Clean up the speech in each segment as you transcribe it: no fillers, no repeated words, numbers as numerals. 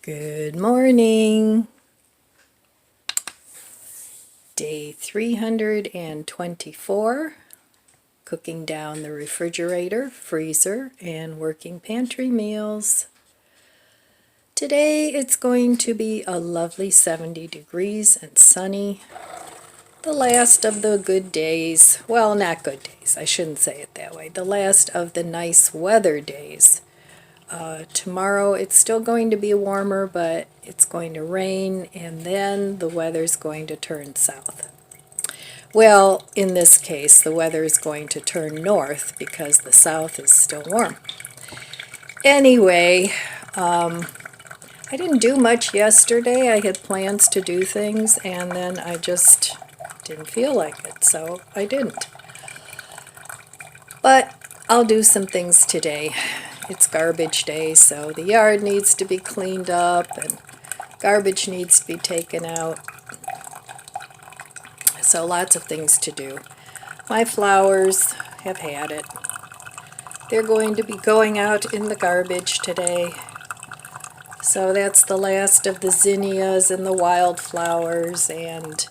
Good morning. Day 324, cooking down the refrigerator, freezer, and working pantry meals. Today it's going to be a lovely 70 degrees and sunny. The last of the good days, well, not good days, I shouldn't say it that way. The last of the nice weather days. Tomorrow it's still going to be warmer, but it's going to rain, and then the weather's going to turn south. Well, in this case, the weather is going to turn north because the south is still warm. Anyway, I didn't do much yesterday. I had plans to do things, and then I just didn't feel like it, so I didn't. But I'll do some things today. It's garbage day, so the yard needs to be cleaned up and garbage needs to be taken out. So lots of things to do. My flowers have had it. They're going to be going out in the garbage today. So that's the last of the zinnias and the wildflowers, and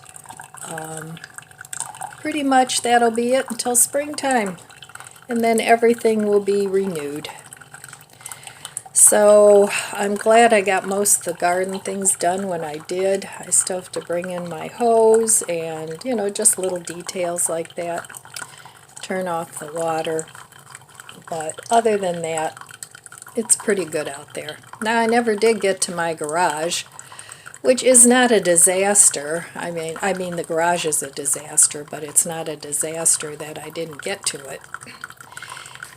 pretty much that'll be it until springtime. And then everything will be renewed. So I'm glad I got most of the garden things done when I did. I still have to bring in my hose and, just little details like that. Turn off the water. But other than that, it's pretty good out there. Now, I never did get to my garage, which is not a disaster. I mean the garage is a disaster, but it's not a disaster that I didn't get to it.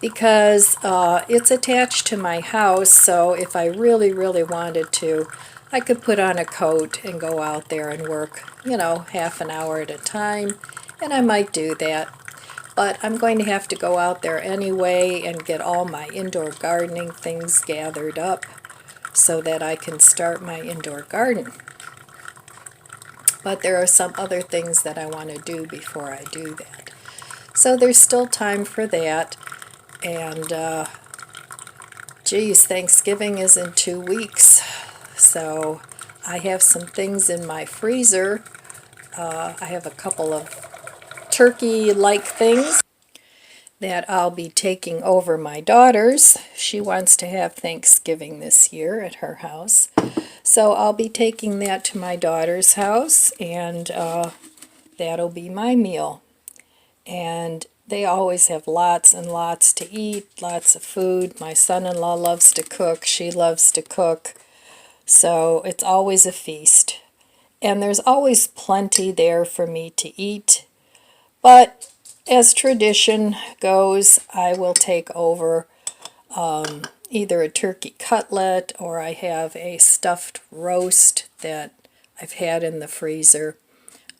Because it's attached to my house, so if I really, really wanted to, I could put on a coat and go out there and work, half an hour at a time, and I might do that. But I'm going to have to go out there anyway and get all my indoor gardening things gathered up so that I can start my indoor garden. But there are some other things that I want to do before I do that. So there's still time for that. And, geez, Thanksgiving is in 2 weeks, so I have some things in my freezer. I have a couple of turkey-like things that I'll be taking over my daughter's. She wants to have Thanksgiving this year at her house, so I'll be taking that to my daughter's house, and that'll be my meal. And they always have lots and lots to eat, lots of food. My son-in-law loves to cook. She loves to cook. So it's always a feast. And there's always plenty there for me to eat. But as tradition goes, I will take over either a turkey cutlet, or I have a stuffed roast that I've had in the freezer.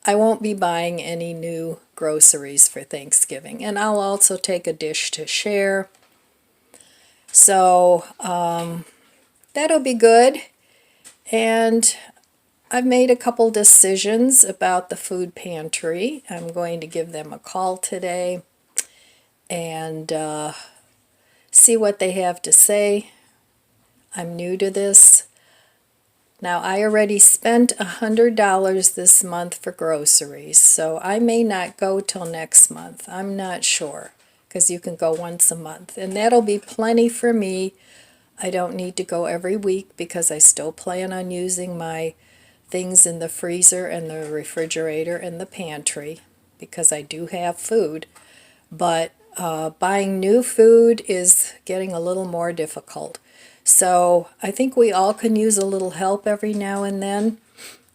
I won't be buying any new groceries for Thanksgiving, and I'll also take a dish to share. So that'll be good. And I've made a couple decisions about the food pantry. I'm going to give them a call today and see what they have to say. I'm new to this. Now, I already spent $100 this month for groceries, so I may not go till next month. I'm not sure, because you can go once a month, and that'll be plenty for me. I don't need to go every week because I still plan on using my things in the freezer and the refrigerator and the pantry, because I do have food. But buying new food is getting a little more difficult. So I think we all can use a little help every now and then.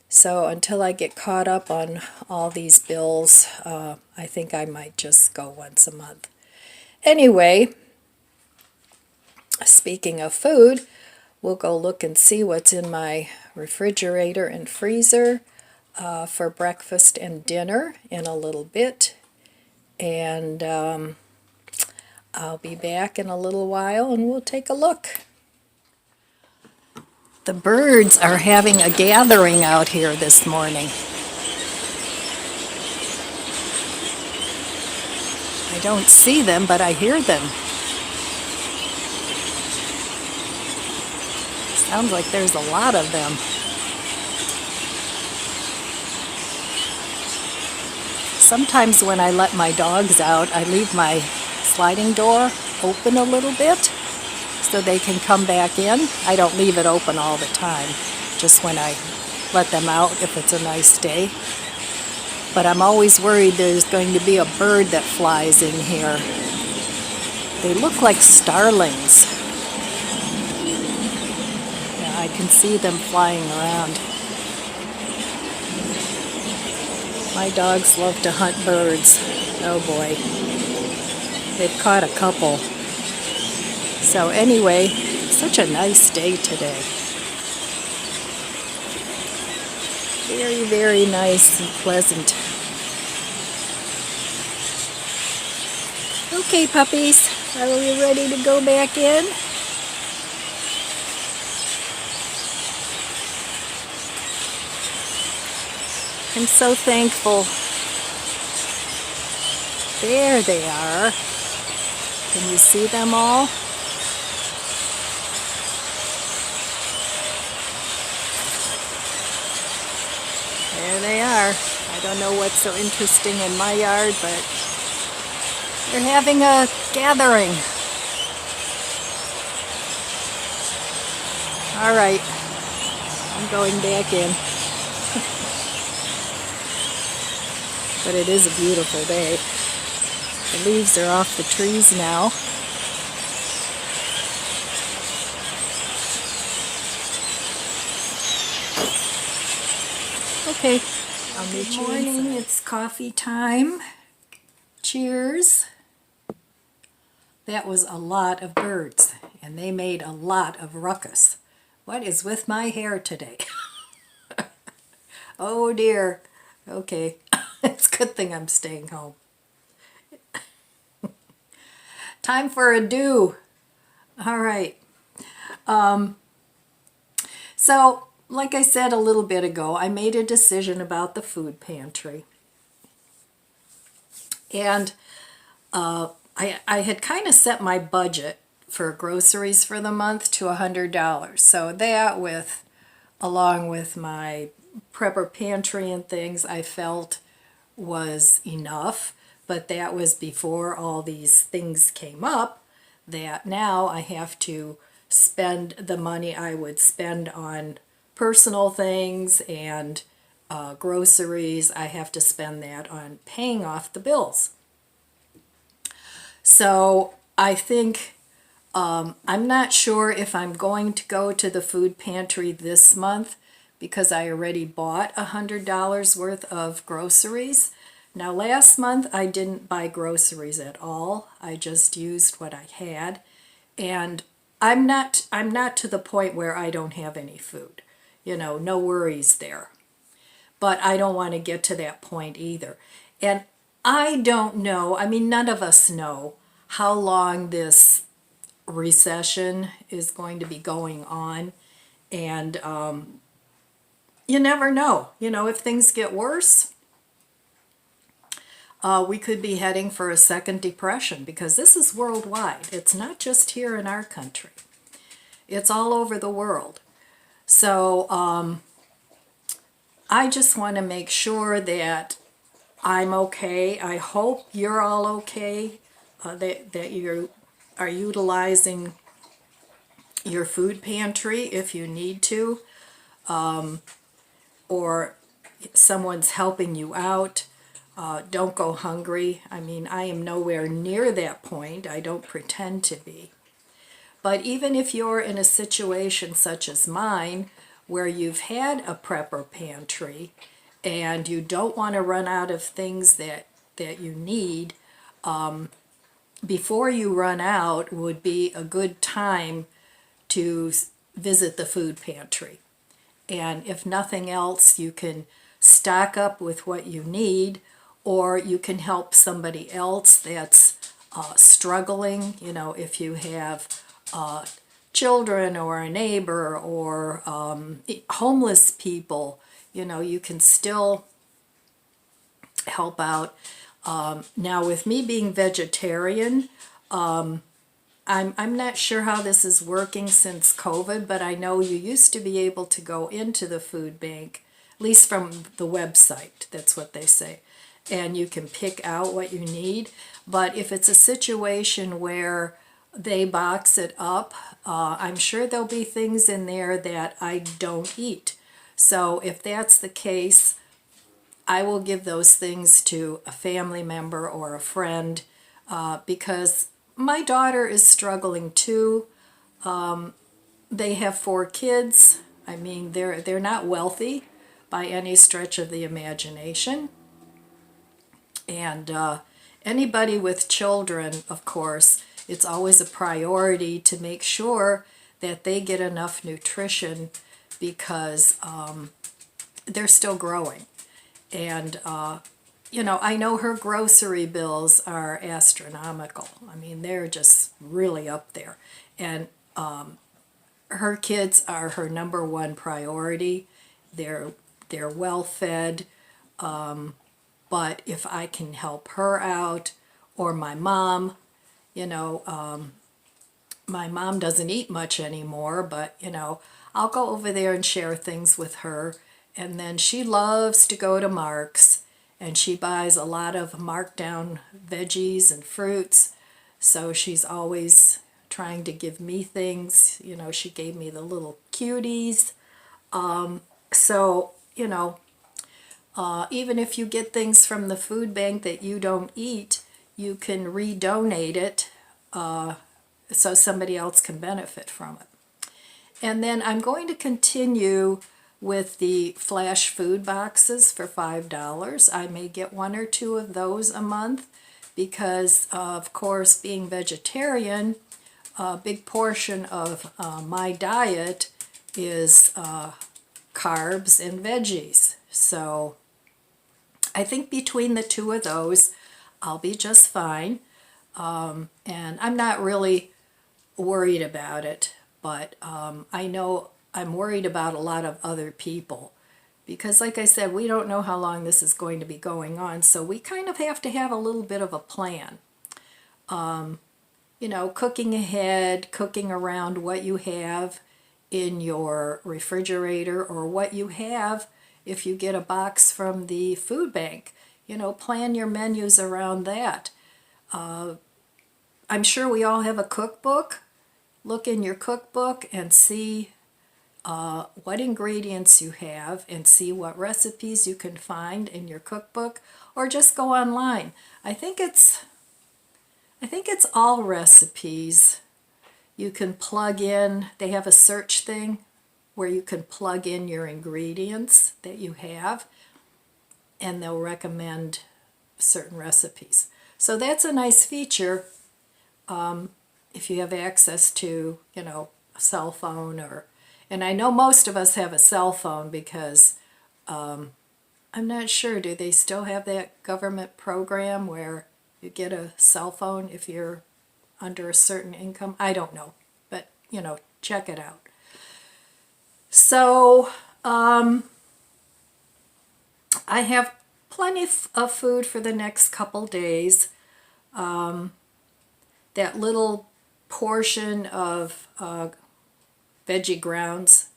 So until I get caught up on all these bills, I think I might just go once a month. Anyway, speaking of food, we'll go look and see what's in my refrigerator and freezer for breakfast and dinner in a little bit. And I'll be back in a little while and we'll take a look. The birds are having a gathering out here this morning. I don't see them, but I hear them. Sounds like there's a lot of them. Sometimes when I let my dogs out, I leave my sliding door open a little bit so they can come back in. I don't leave it open all the time, just when I let them out if it's a nice day. But I'm always worried there's going to be a bird that flies in here. They look like starlings. Yeah, I can see them flying around. My dogs love to hunt birds. Oh boy. They've caught a couple. So anyway, such a nice day today. Very, very nice and pleasant. Okay, puppies, are we ready to go back in? I'm so thankful. There they are. Can you see them all? There they are. I don't know what's so interesting in my yard, but they're having a gathering. All right, I'm going back in. But it is a beautiful day. The leaves are off the trees now. Okay, I'll meet you inside. Good morning, it's coffee time. Cheers. That was a lot of birds, and they made a lot of ruckus. What is with my hair today? Oh dear. Okay, it's a good thing I'm staying home. Time for a do. All right. So, like I said a little bit ago, I made a decision about the food pantry. And I had kind of set my budget for groceries for the month to $100. So that along with my prepper pantry and things, I felt was enough. But that was before all these things came up, that now I have to spend the money I would spend on personal things and groceries. I have to spend that on paying off the bills. So I think I'm not sure if I'm going to go to the food pantry this month because I already bought $100 worth of groceries. Now last month I didn't buy groceries at all. I just used what I had, and I'm not to the point where I don't have any food. You know, no worries there. But I don't want to get to that point either. And I don't know, I mean, none of us know how long this recession is going to be going on. And you never know. You know, if things get worse, we could be heading for a second depression, because this is worldwide. It's not just here in our country. It's all over the world. So I just want to make sure that I'm okay. I hope you're all okay, that you are utilizing your food pantry if you need to, or someone's helping you out. Don't go hungry. I mean, I am nowhere near that point. I don't pretend to be. But even if you're in a situation such as mine, where you've had a prepper pantry and you don't want to run out of things that you need, before you run out would be a good time to visit the food pantry. And if nothing else, you can stock up with what you need, or you can help somebody else that's struggling. You know, if you have children or a neighbor or homeless people, you know, you can still help out. Now with me being vegetarian, I'm not sure how this is working since COVID, but I know you used to be able to go into the food bank, at least from the website, that's what they say, and you can pick out what you need. But if it's a situation where they box it up, I'm sure there'll be things in there that I don't eat. So if that's the case, I will give those things to a family member or a friend, because my daughter is struggling too. They have 4 kids. I mean, they're not wealthy by any stretch of the imagination. And anybody with children, of course, it's always a priority to make sure that they get enough nutrition, because they're still growing. And I know her grocery bills are astronomical. I mean, they're just really up there. And her kids are her number one priority. They're well fed. But if I can help her out, or my mom, my mom doesn't eat much anymore, but I'll go over there and share things with her. And then she loves to go to Mark's, and she buys a lot of marked down veggies and fruits. So she's always trying to give me things. She gave me the little cuties. So, even if you get things from the food bank that you don't eat, you can redonate it, so somebody else can benefit from it. And then I'm going to continue with the flash food boxes for $5. I may get 1 or 2 of those a month because, of course, being vegetarian, a big portion of my diet is carbs and veggies. So I think between the 2 of those, I'll be just fine. And I'm not really worried about it, but I know I'm worried about a lot of other people, because like I said, we don't know how long this is going to be going on, so we kind of have to have a little bit of a plan. Cooking ahead, cooking around what you have in your refrigerator, or what you have if you get a box from the food bank. Plan your menus around that. I'm sure we all have a cookbook. Look in your cookbook and see what ingredients you have, and see what recipes you can find in your cookbook, or just go online. I think it's all recipes. You can plug in, they have a search thing where you can plug in your ingredients that you have, and they'll recommend certain recipes. So that's a nice feature if you have access to, a cell phone, and I know most of us have a cell phone, because I'm not sure, do they still have that government program where you get a cell phone if you're under a certain income? I don't know, but check it out. So I have plenty of food for the next couple days. That little portion of veggie grounds,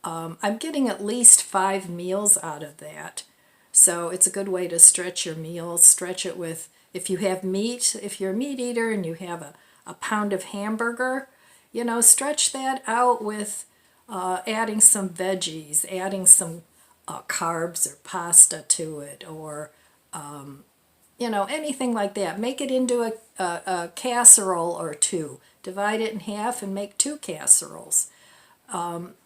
I'm getting at least 5 meals out of that. So it's a good way to stretch your meals. Stretch it with, if you have meat, if you're a meat eater and you have a pound of hamburger, stretch that out with adding some veggies, adding some carbs or pasta to it, or anything like that. Make it into a casserole or 2. Divide it in half and make 2 casseroles.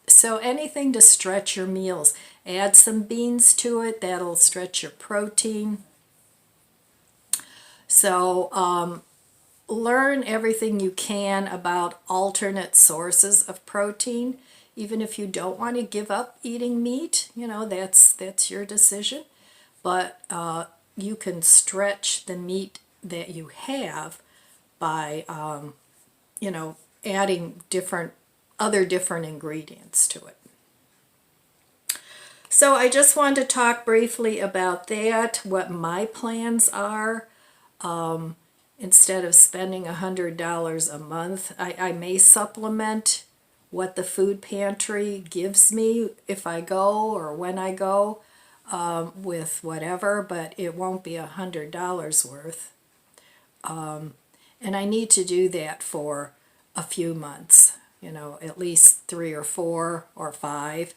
So anything to stretch your meals. Add some beans to it. That'll stretch your protein. So learn everything you can about alternate sources of protein. Even if you don't want to give up eating meat, that's your decision. But you can stretch the meat that you have by, adding other different ingredients to it. So I just wanted to talk briefly about that, what my plans are. instead of spending $100 a month, I may supplement what the food pantry gives me if I go or when I go with whatever, but it won't be $100 worth. And I need to do that for a few months, at least 3 or 4 or 5,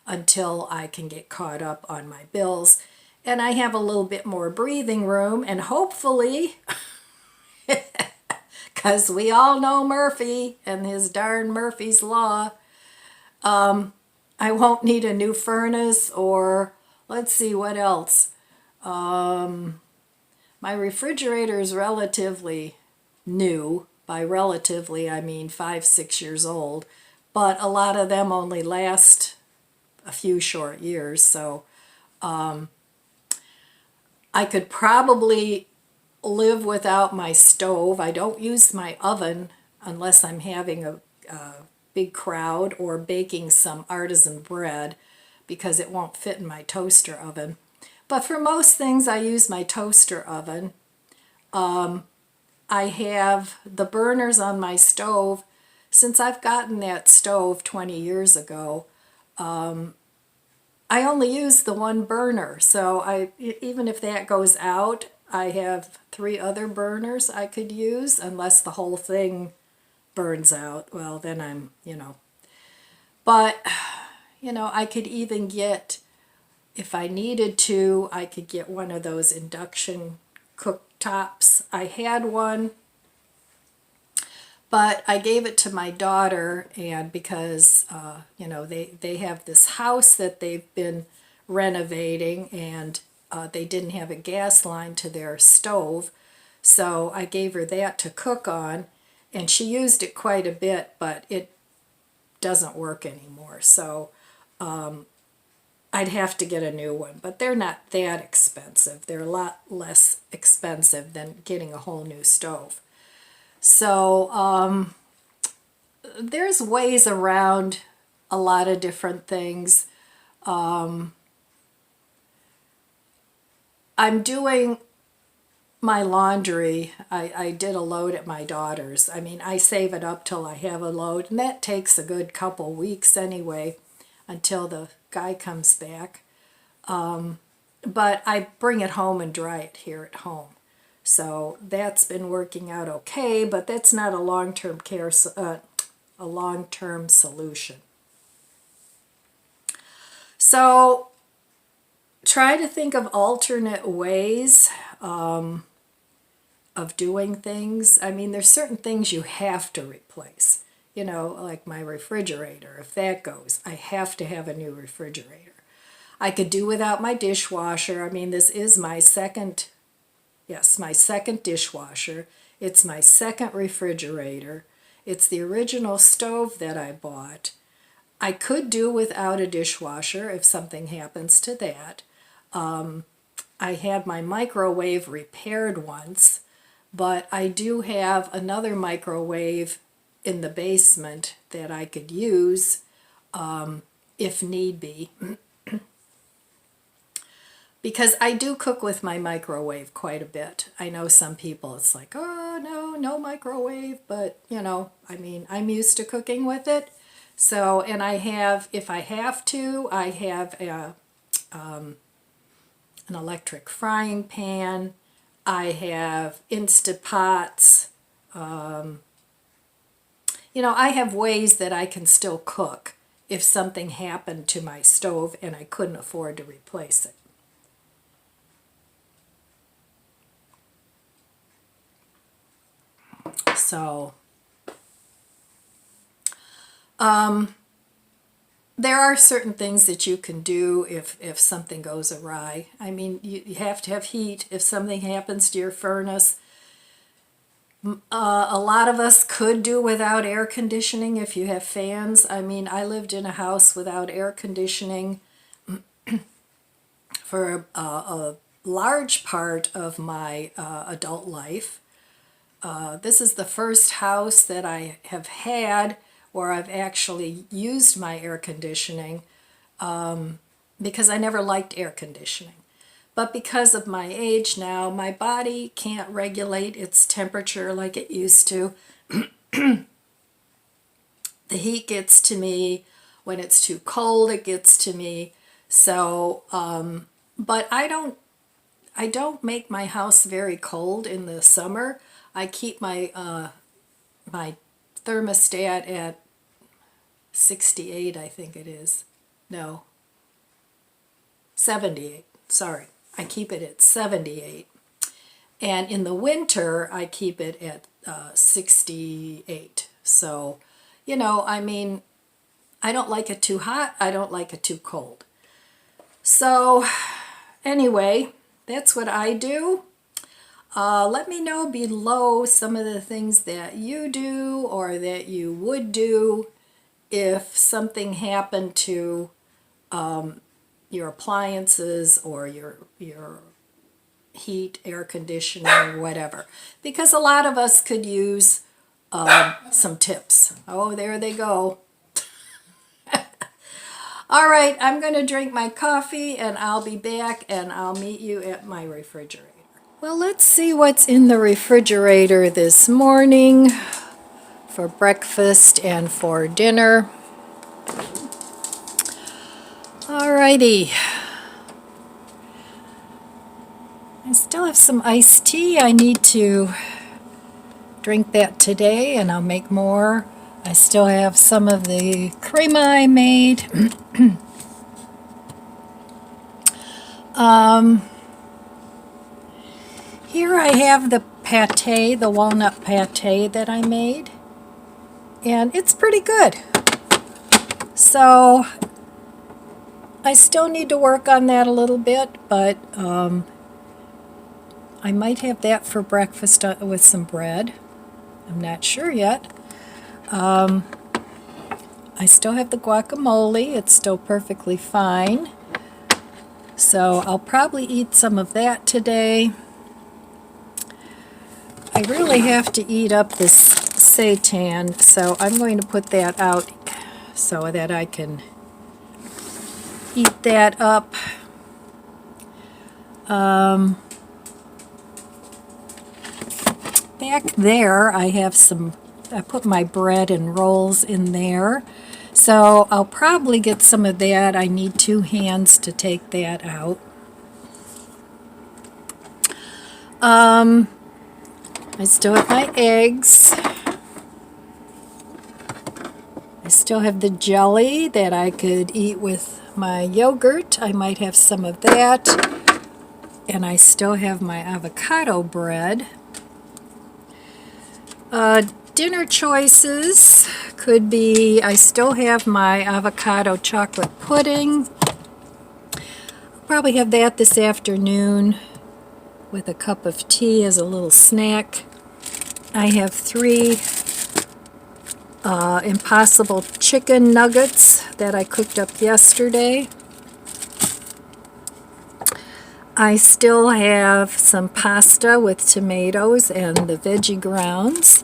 until I can get caught up on my bills. And I have a little bit more breathing room, and hopefully, because we all know Murphy and his darn Murphy's Law, I won't need a new furnace, or let's see what else. My refrigerator is relatively new. By relatively, I mean 5-6 years old, but a lot of them only last a few short years, so I could probably live without my stove. I don't use my oven unless I'm having a big crowd or baking some artisan bread, because it won't fit in my toaster oven. But for most things, I use my toaster oven. I have the burners on my stove. Since I've gotten that stove 20 years ago, I only use the one burner. So even if that goes out, I have 3 other burners I could use, unless the whole thing burns out. Well, then I'm. But, I could even get, if I needed to, I could get one of those induction cooktops. I had one, but I gave it to my daughter, and because, they have this house that they've been renovating, and they didn't have a gas line to their stove, so I gave her that to cook on, and she used it quite a bit, but it doesn't work anymore, so I'd have to get a new one, but they're not that expensive. They're a lot less expensive than getting a whole new stove. So there's ways around a lot of different things. I'm doing my laundry. I did a load at my daughter's. I mean, I save it up till I have a load, and that takes a good couple weeks anyway, until the guy comes back. But I bring it home and dry it here at home. So that's been working out okay, but that's not a long-term solution. So try to think of alternate ways of doing things. I mean, there's certain things you have to replace. Like my refrigerator. If that goes, I have to have a new refrigerator. I could do without my dishwasher. I mean, this is my second dishwasher. It's my second refrigerator. It's the original stove that I bought. I could do without a dishwasher if something happens to that. I had my microwave repaired once, but I do have another microwave in the basement that I could use if need be. Because I do cook with my microwave quite a bit. I know some people, it's like, oh, no microwave, but, I mean, I'm used to cooking with it. So, and I have, if I have to, I have an electric frying pan. I have Instapots. I have ways that I can still cook if something happened to my stove and I couldn't afford to replace it. So, there are certain things that you can do if something goes awry. I mean, you have to have heat. If something happens to your furnace, a lot of us could do without air conditioning if you have fans. I mean, I lived in a house without air conditioning for a large part of my adult life. This is the first house that I have had where I've actually used my air conditioning because I never liked air conditioning. But because of my age now, my body can't regulate its temperature like it used to. The heat gets to me. When it's too cold, it gets to me. So, but I don't make my house very cold in the summer. I keep my my thermostat at 68, I think it is. No, 78. Sorry, I keep it at 78. And in the winter, I keep it at 68. So, I mean, I don't like it too hot. I don't like it too cold. So, anyway, that's what I do. Let me know below some of the things that you do or that you would do if something happened to your appliances or your heat, air conditioning, whatever. Because a lot of us could use some tips. Oh, there they go. All right, I'm going to drink my coffee and I'll be back and I'll meet you at my refrigerator. Well, let's see what's in the refrigerator this morning for breakfast and for dinner. Alrighty. I still have some iced tea. I need to drink that today and I'll make more. I still have some of the crema I made. Here I have the pate, the walnut pate that I made. And it's pretty good. So I still need to work on that a little bit, but I might have that for breakfast with some bread. I'm not sure yet. I still have the guacamole. It's still perfectly fine. So I'll probably eat some of that today. I really have to eat up this seitan, so I'm going to put that out so that I can eat that up. Back there I have I put my bread and rolls in there. So I'll probably get some of that. I need 2 hands to take that out. I still have my eggs. I still have the jelly that I could eat with my yogurt. I might have some of that. And I still have my avocado bread. Dinner choices could be, I still have my avocado chocolate pudding. I'll probably have that this afternoon with a cup of tea as a little snack. I have 3 Impossible chicken nuggets that I cooked up yesterday. I still have some pasta with tomatoes and the veggie grounds.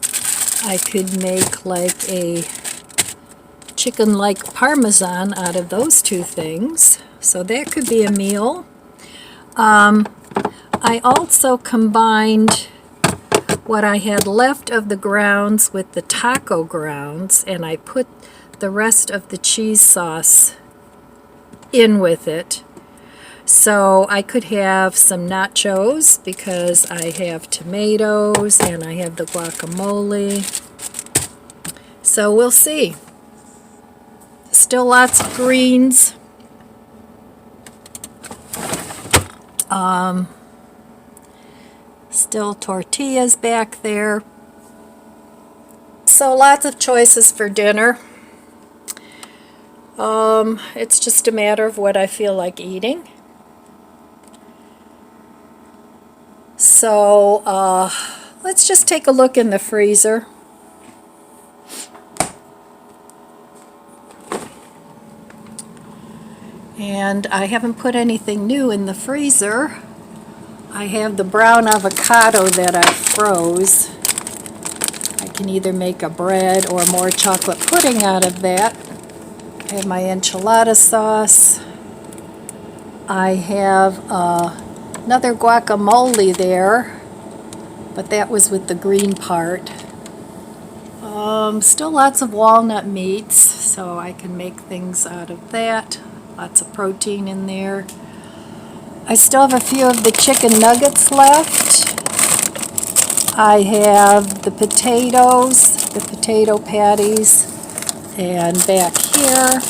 I could make like a chicken-like parmesan out of those 2 things. So that could be a meal. I also combined what I had left of the grounds with the taco grounds, and I put the rest of the cheese sauce in with it. So I could have some nachos because I have tomatoes and I have the guacamole. So we'll see. Still lots of greens. Still tortillas back there. So lots of choices for dinner. It's just a matter of what I feel like eating. So let's just take a look in the freezer. And I haven't put anything new in the freezer. I have the brown avocado that I froze. I can either make a bread or more chocolate pudding out of that. I have my enchilada sauce. I have Another guacamole there, but that was with the green part. Still lots of walnut meats, so I can make things out of that. Lots of protein in there. I still have a few of the chicken nuggets left. I have the potatoes, the potato patties, and back here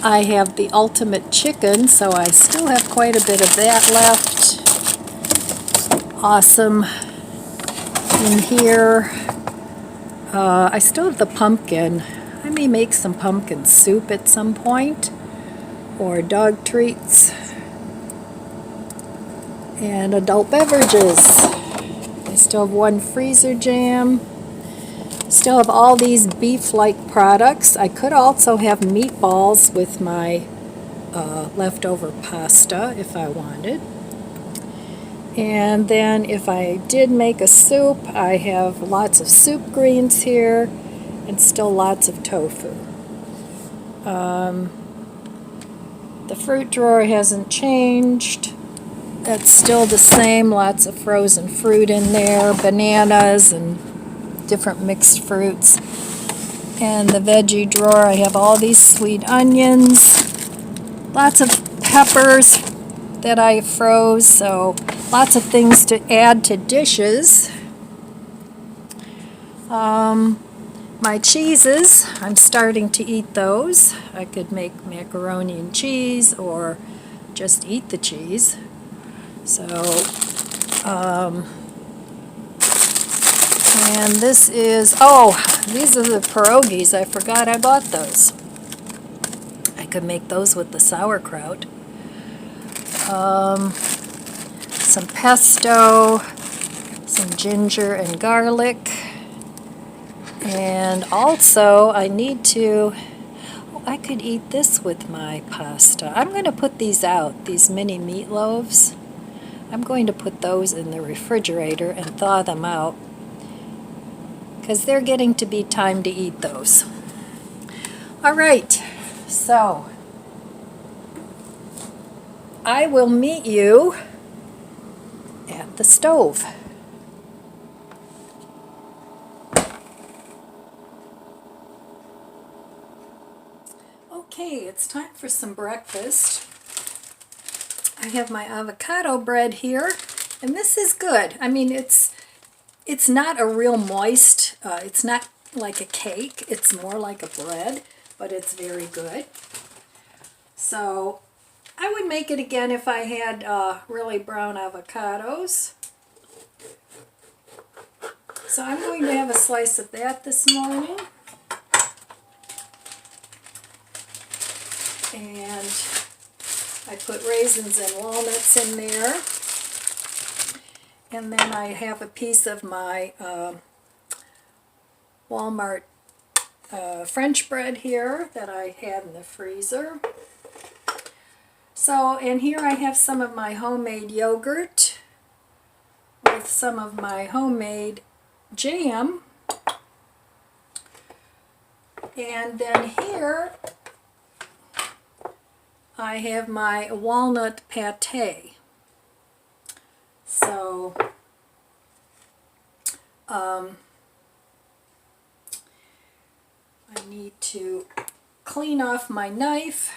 I have the ultimate chicken, so I still have quite a bit of that left. Awesome. In here, I still have the pumpkin. I may make some pumpkin soup at some point, or dog treats, and adult beverages. I still have one freezer jam. Still have all these beef-like products. I could also have meatballs with my leftover pasta if I wanted. And then if I did make a soup, I have lots of soup greens here and still lots of tofu. The fruit drawer hasn't changed. That's still the same, lots of frozen fruit in there, bananas and different mixed fruits. And the veggie drawer, I have all these sweet onions, lots of peppers that I froze, so lots of things to add to dishes. My cheeses, I'm starting to eat those. I could make macaroni and cheese or just eat the cheese. So, and this is, these are the pierogies. I forgot I bought those. I could make those with the sauerkraut. Some pesto, some ginger and garlic, and also I need to, I could eat this with my pasta. I'm going to put these out, these mini meatloaves. I'm going to put those in the refrigerator and thaw them out, because they're getting to be time to eat those. All right, so I will meet you at the stove. Okay, it's time for some breakfast. I have my avocado bread here, and this is good. I mean, it's not a real moist, it's not like a cake, it's more like a bread, but it's very good. So I would make it again if I had really brown avocados. So I'm going to have a slice of that this morning. And I put raisins and walnuts in there. And then I have a piece of my Walmart French bread here that I had in the freezer. So, and here I have some of my homemade yogurt with some of my homemade jam. And then here I have my walnut pate. So, I need to clean off my knife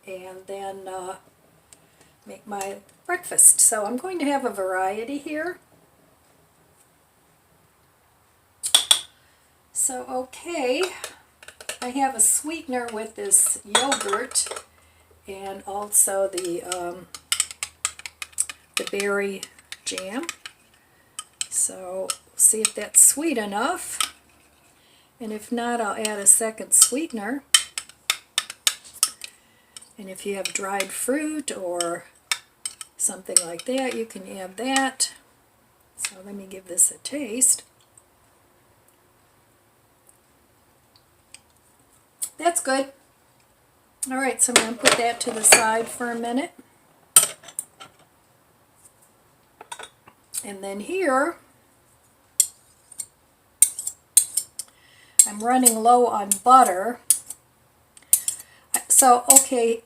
and then make my breakfast. So I'm going to have a variety here. So, okay, I have a sweetener with this yogurt and also the berry jam. So see if that's sweet enough, and if not, I'll add a second sweetener. And if you have dried fruit or something like that, you can add that. So let me give this a taste. That's good. All right, so I'm going to put that to the side for a minute. And then here, I'm running low on butter. So, okay,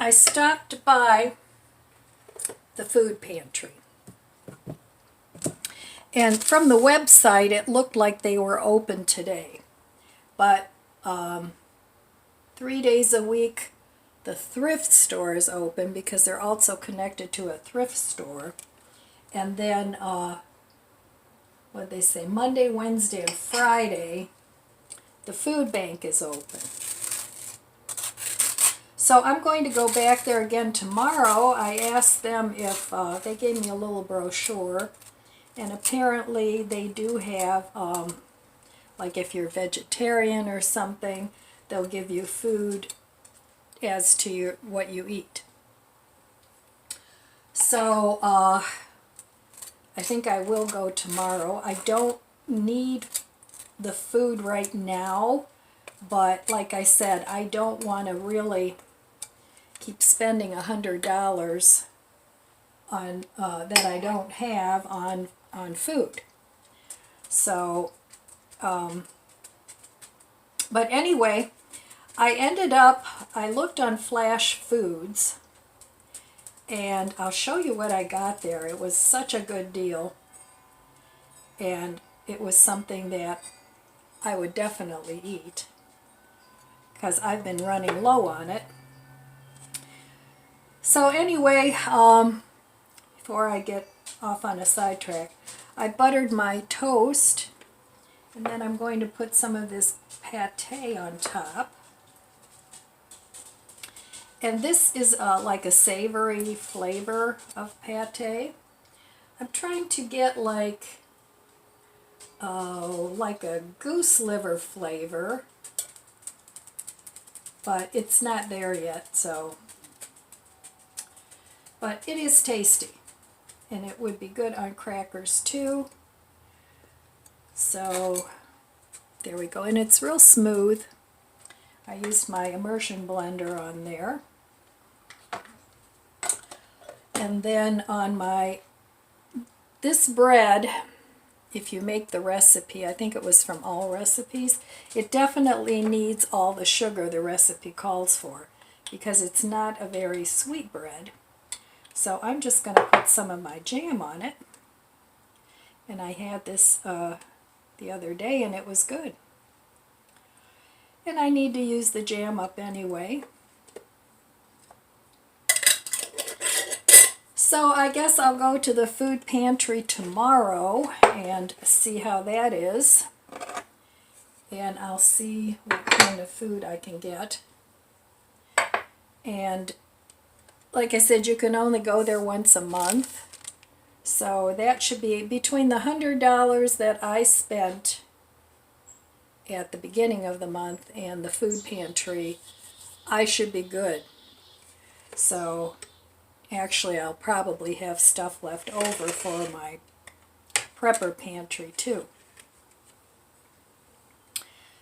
I stopped by the food pantry. And from the website, it looked like they were open today. But 3 days a week, the thrift store is open because they're also connected to a thrift store. And then, what they say, Monday, Wednesday, and Friday, the food bank is open. So I'm going to go back there again tomorrow. I asked them if they gave me a little brochure, and apparently they do have, like if you're vegetarian or something, they'll give you food as to what you eat. So I think I will go tomorrow. I don't need the food right now, but like I said, I don't want to really keep spending $100 on that I don't have on food. So, but anyway, I looked on Flash Foods, and I'll show you what I got there. It was such a good deal, and it was something that I would definitely eat because I've been running low on it. So anyway, before I get off on a sidetrack, I buttered my toast, and then I'm going to put some of this pate on top. And this is like a savory flavor of pate. I'm trying to get like a goose liver flavor, but it's not there yet, so. But it is tasty, and it would be good on crackers too. So there we go, and it's real smooth. I used my immersion blender on there. And then on this bread, if you make the recipe, I think it was from All Recipes, it definitely needs all the sugar the recipe calls for because it's not a very sweet bread. So I'm just going to put some of my jam on it. And I had this the other day, and it was good. And I need to use the jam up anyway. So I guess I'll go to the food pantry tomorrow and see how that is. And I'll see what kind of food I can get. And like I said, you can only go there once a month. So that should be between the $100 that I spent at the beginning of the month and the food pantry, I should be good. So actually I'll probably have stuff left over for my prepper pantry too.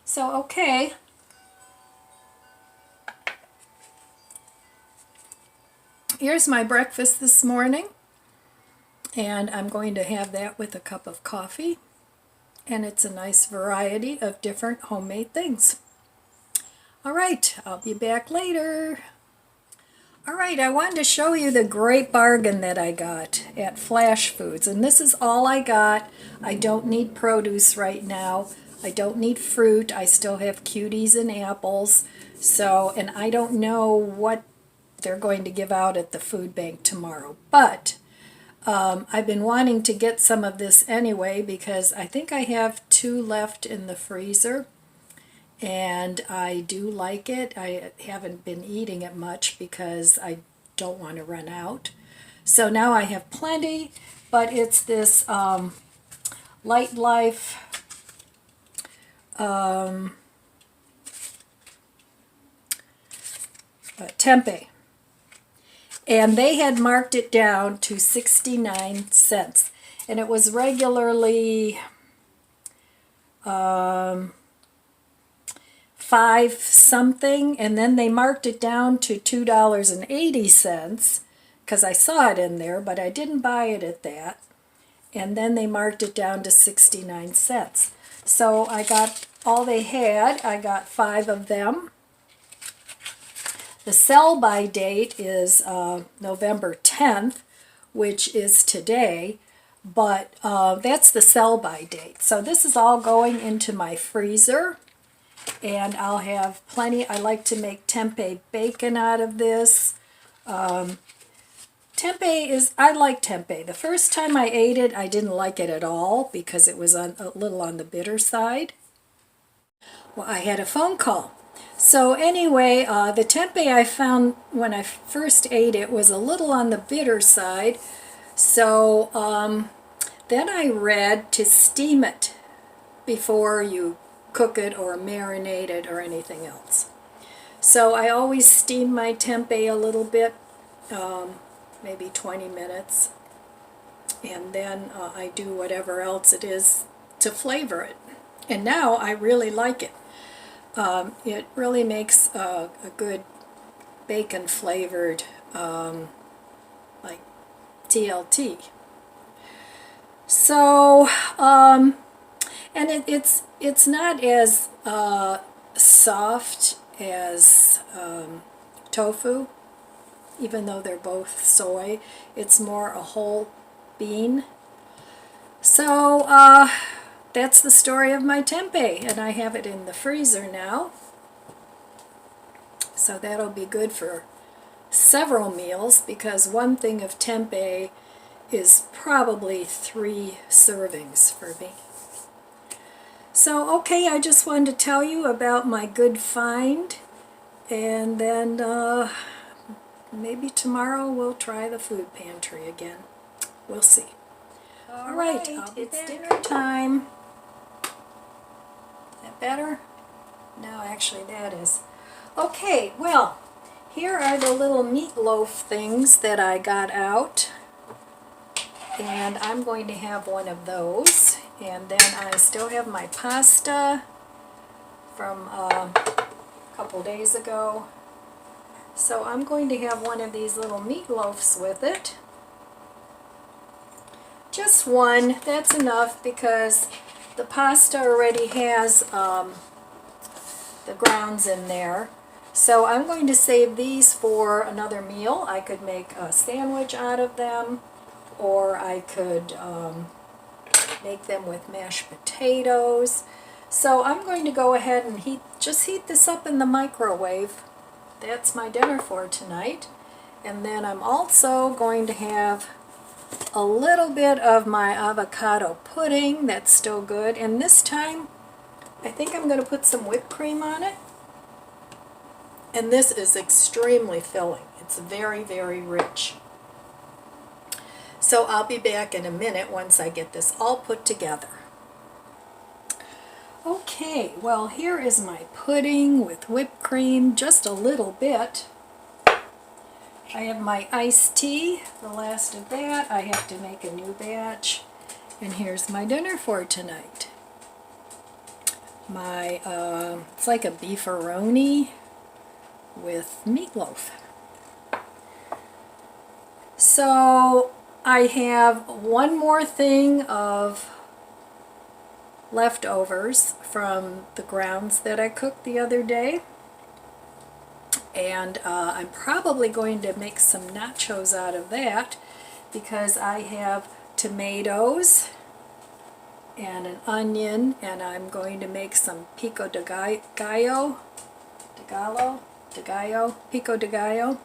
So okay. Here's my breakfast this morning, and I'm going to have that with a cup of coffee, and it's a nice variety of different homemade things. All right, I'll be back later. All right, I wanted to show you the great bargain that I got at Flash Foods, and this is all I got. I don't need produce right now. I don't need fruit. I still have cuties and apples. So, and I don't know what they're going to give out at the food bank tomorrow. But I've been wanting to get some of this anyway because I think I have 2 left in the freezer. And I do like it. I haven't been eating it much because I don't want to run out. So now I have plenty, but it's this Light Life tempeh. And they had marked it down to 69 cents. And it was regularly 5 something, and then they marked it down to $2.80 because I saw it in there, but I didn't buy it at that. And then they marked it down to 69 cents. So I got all they had. I got 5 of them. The sell-by date is November 10th, which is today, but that's the sell-by date. So this is all going into my freezer, and I'll have plenty. I like to make tempeh bacon out of this. I like tempeh. The first time I ate it, I didn't like it at all because it was a little on the bitter side. Well, I had a phone call. So anyway, the tempeh I found when I first ate it was a little on the bitter side. So then I read to steam it before you cook it or marinate it or anything else. So I always steam my tempeh a little bit, maybe 20 minutes, and then I do whatever else it is to flavor it. And now I really like it. It really makes a good bacon flavored like TLT. So and it's not as soft as tofu, even though they're both soy. It's more a whole bean. So that's the story of my tempeh, and I have it in the freezer now. So that'll be good for several meals, because one thing of tempeh is probably 3 servings for me. So okay, I just wanted to tell you about my good find, and then maybe tomorrow we'll try the food pantry again. We'll see. All right, it's dinner time. Is that better? No, actually that is. Okay, well, here are the little meatloaf things that I got out, and I'm going to have one of those. And then I still have my pasta from a couple days ago. So I'm going to have one of these little meatloafs with it. Just one, that's enough, because the pasta already has the grounds in there. So I'm going to save these for another meal. I could make a sandwich out of them, or I could make them with mashed potatoes. So I'm going to go ahead and just heat this up in the microwave. That's my dinner for tonight. And then I'm also going to have a little bit of my avocado pudding. That's still good. And this time, I think I'm going to put some whipped cream on it. And this is extremely filling. It's very, very rich. So I'll be back in a minute once I get this all put together. Okay, well, here is my pudding with whipped cream, just a little bit. I have my iced tea, the last of that. I have to make a new batch. And here's my dinner for tonight. My, it's like a beefaroni with meatloaf. So I have one more thing of leftovers from the grounds that I cooked the other day, and I'm probably going to make some nachos out of that, because I have tomatoes and an onion, and I'm going to make some pico de gallo, pico de gallo,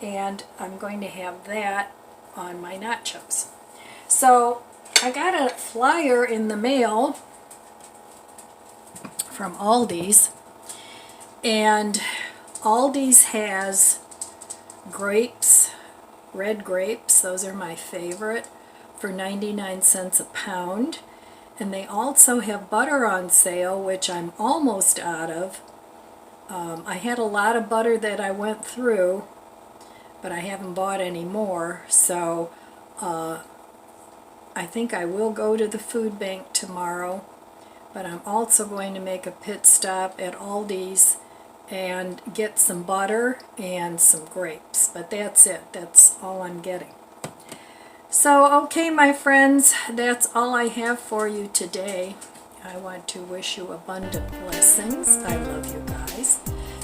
and I'm going to have that on my nachos. So I got a flyer in the mail from Aldi's, and Aldi's has grapes, red grapes, those are my favorite, for 99 cents a pound. And they also have butter on sale, which I'm almost out of. I had a lot of butter that I went through, but I haven't bought any more, so I think I will go to the food bank tomorrow, but I'm also going to make a pit stop at Aldi's and get some butter and some grapes, but that's it. That's all I'm getting. So, okay, my friends, that's all I have for you today. I want to wish you abundant blessings. I love you guys.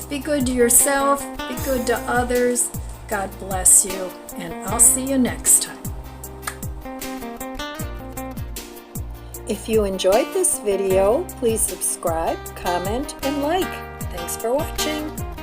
be good to yourself, be good to others. God bless you, and I'll see you next time. If you enjoyed this video, please subscribe, comment, and like. Thanks for watching.